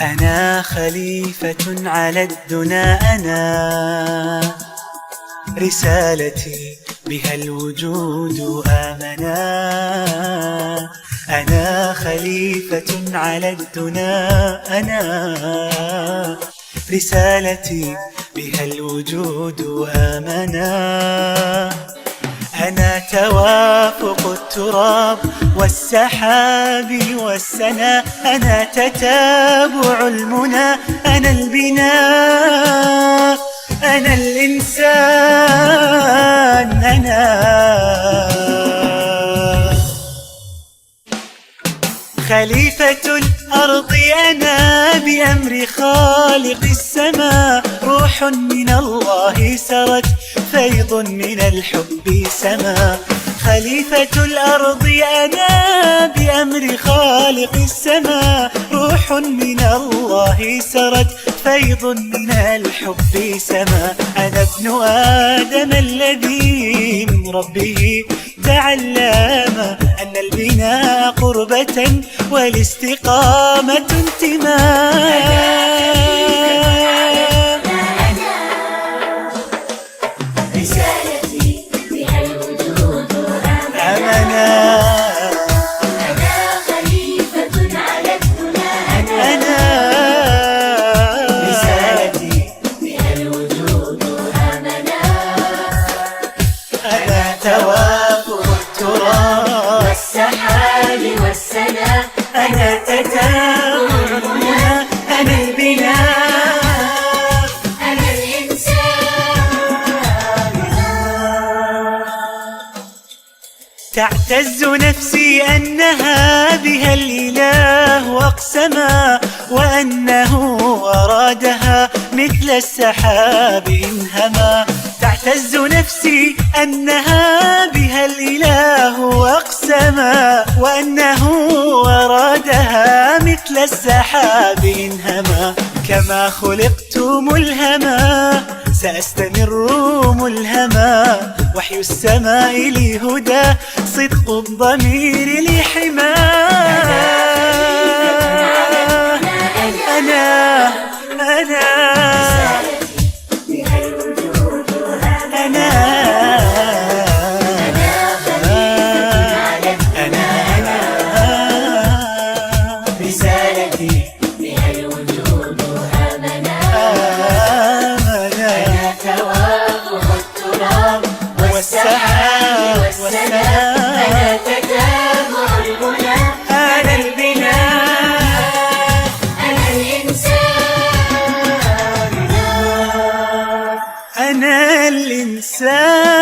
أنا خليفة على الدنا، أنا رسالتي بها الوجود آمنا. أنا خليفة على الدنا، أنا رسالتي بها الوجود آمنا. أنا توافق التراب والسحاب والسنا، أنا تتابع المنى، أنا البناء، أنا الإنسان، أنا خليفة الأرض، أنا بأمر خالق السماء. روح من الله سرت، فيض من الحب سما. خليفة الأرض، أنا بأمر خالق السماء. روح من الله سرت، فيض من الحب سما. أنا ابن آدم الذي من ربه تعلم أن البناء قربة والاستقامة انتماء. رسالتي بها الوجود آمنا. أنا خليفة على الدنا، أنا رسالتي بها الوجود آمنا. أنا توافق التراب والسحاب والسنا، أنا تتابع المنى، أنا البناء، أنا الإنسان. تعتز نفسي أنها بها الإله أقسما، وأنه أرادها مثل السحاب إنهما. تعتز نفسي أنها بها الإله أقسما، وأنه أرادها مثل السحاب إنهما. كما خلقت ملهما سأستمر ملهما، وحي السماء لي هدى، صدق الضمير لي حماه. أنا بها الوجود أنا رسالتي بها الوجود آمنا. آمنا. توافق التراب والسحاب والسنا، أنا تتابع المنى، أنا البناء، أنا الإنسان. أنا الإنسان.